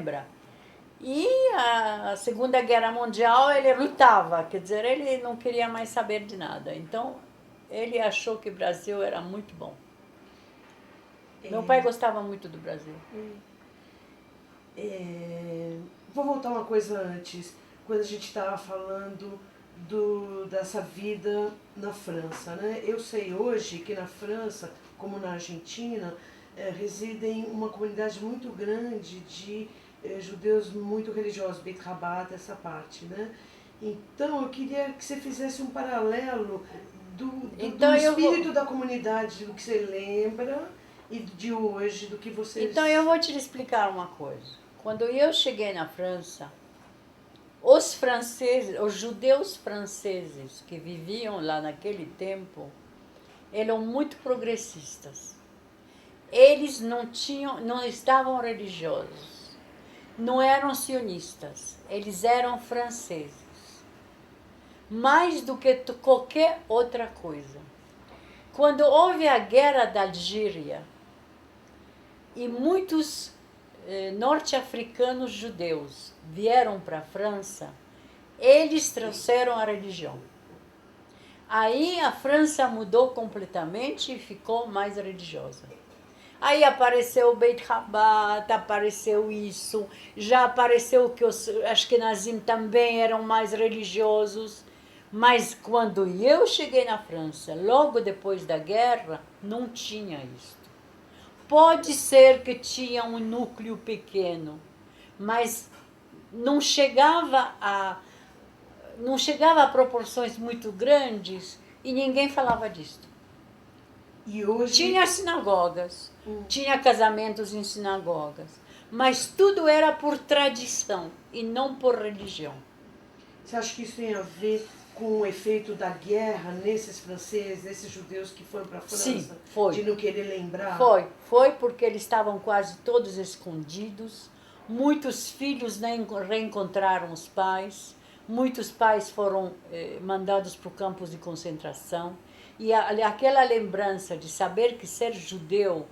lembra. E a Segunda Guerra Mundial ele lutava, quer dizer, ele não queria mais saber de nada. Então, ele achou que o Brasil era muito bom. Meu pai gostava muito do Brasil. Vou voltar uma coisa antes, quando a gente estava falando dessa vida na França, né? Eu sei hoje que na França, como na Argentina, residem uma comunidade muito grande de judeus muito religiosos, Beit Rabat, essa parte, né? Então eu queria que você fizesse um paralelo do espírito da comunidade, do que você lembra e de hoje, do que vocês... Então eu vou te explicar uma coisa. Quando eu cheguei na França, os franceses, os judeus franceses que viviam lá naquele tempo, eram muito progressistas. Eles não estavam religiosos, não eram sionistas, eles eram franceses. Mais do que qualquer outra coisa. Quando houve a guerra da Algéria, e muitos norte-africanos judeus vieram para a França, eles trouxeram a religião. Aí a França mudou completamente e ficou mais religiosa. Aí apareceu o Beit Rabat, apareceu isso, já apareceu que os Ashkenazim também eram mais religiosos. Mas quando eu cheguei na França, logo depois da guerra, não tinha isso. Pode ser que tinha um núcleo pequeno, mas não chegava a proporções muito grandes e ninguém falava disso. E hoje... Tinha sinagogas, tinha casamentos em sinagogas, mas tudo era por tradição e não por religião. Você acha que isso tem a ver com o efeito da guerra nesses franceses, nesses judeus que foram para a França? Sim, foi. De não querer lembrar? Foi porque eles estavam quase todos escondidos. Muitos filhos nem reencontraram os pais. Muitos pais foram mandados para os campos de concentração. E aquela lembrança de saber que ser judeu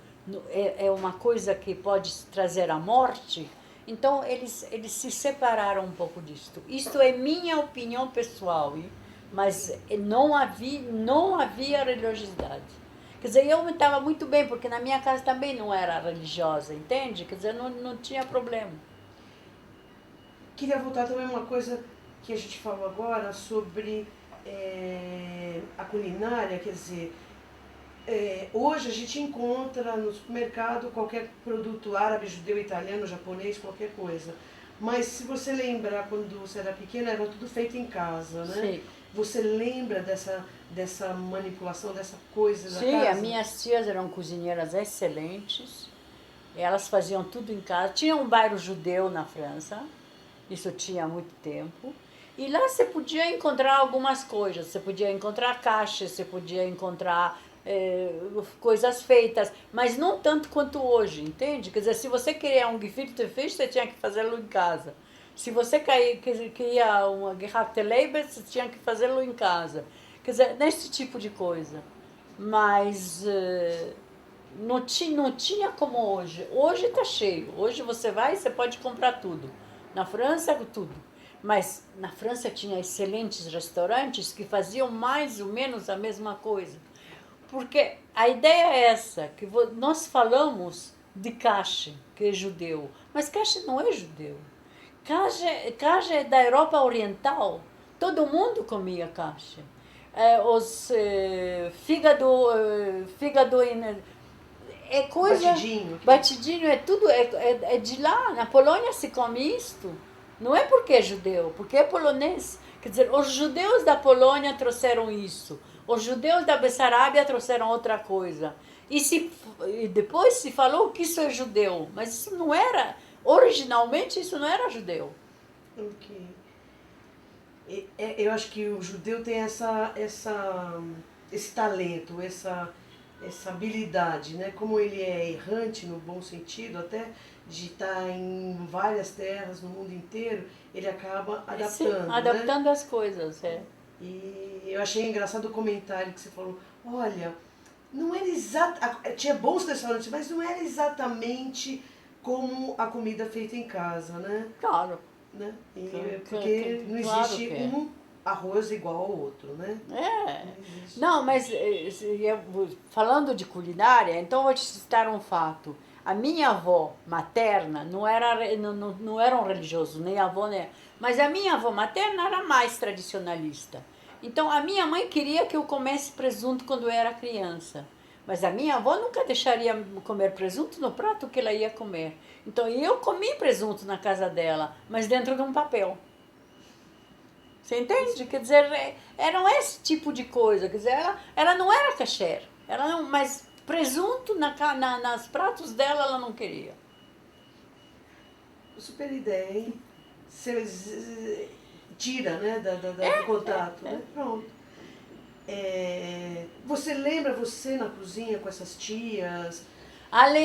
é uma coisa que pode trazer a morte, então eles se separaram um pouco disto. Isto é minha opinião pessoal, mas não havia religiosidade. Quer dizer, eu estava muito bem, porque na minha casa também não era religiosa, entende? Quer dizer, não tinha problema. Queria voltar também a uma coisa que a gente falou agora sobre a culinária, quer dizer, hoje a gente encontra no supermercado qualquer produto árabe, judeu, italiano, japonês, qualquer coisa. Mas se você lembrar, quando você era pequena, era tudo feito em casa, né? Sim. Você lembra dessa manipulação, dessa coisa da casa? Sim, as minhas tias eram cozinheiras excelentes. Elas faziam tudo em casa. Tinha um bairro judeu na França, isso tinha muito tempo. E lá você podia encontrar algumas coisas. Você podia encontrar caixas, você podia encontrar coisas feitas, mas não tanto quanto hoje, entende? Quer dizer, se você queria um gefilte fish, você tinha que fazê-lo em casa. Se você queria uma gehakteleibes, você tinha que fazê-lo em casa. Quer dizer, nesse tipo de coisa. Mas não tinha como hoje. Hoje está cheio. Hoje você vai e você pode comprar tudo. Na França, tudo. Mas na França tinha excelentes restaurantes que faziam mais ou menos a mesma coisa. Porque a ideia é essa, que nós falamos de Kasher, que é judeu, mas Kasher não é judeu. Kasher é da Europa Oriental. Todo mundo comia Kasher. Os fígado é coisa... Batidinho é tudo, é de lá. Na Polônia se come isto. Não é porque é judeu, porque é polonês. Quer dizer, os judeus da Polônia trouxeram isso. Os judeus da Bessarábia trouxeram outra coisa. E depois se falou que isso é judeu. Mas isso não era... Originalmente, isso não era judeu. Ok. Eu acho que o judeu tem esse talento, essa habilidade, né? Como ele é errante no bom sentido, até de estar em várias terras no mundo inteiro, ele acaba adaptando. Sim, adaptando, né? As coisas, E eu achei engraçado o comentário que você falou, olha, não era tinha bons restaurantes, mas não era exatamente como a comida feita em casa, né? Claro. Né? Que- Porque não claro existe que é. um arroz igual ao outro, né? É. Não existe. Não, mas falando de culinária, então eu vou te citar um fato. A minha avó materna não era um religioso, nem a avó, nem. Mas a minha avó materna era mais tradicionalista. Então a minha mãe queria que eu comesse presunto quando eu era criança. Mas a minha avó nunca deixaria comer presunto no prato que ela ia comer. Então eu comi presunto na casa dela, mas dentro de um papel. Você entende? Quer dizer, eram esse tipo de coisa. Quer dizer, ela não era kasher. Ela não, mas presunto nas pratos dela ela não queria. Super ideia, hein? Você tira, né, do contato, né? Pronto. Você lembra você na cozinha com essas tias? Além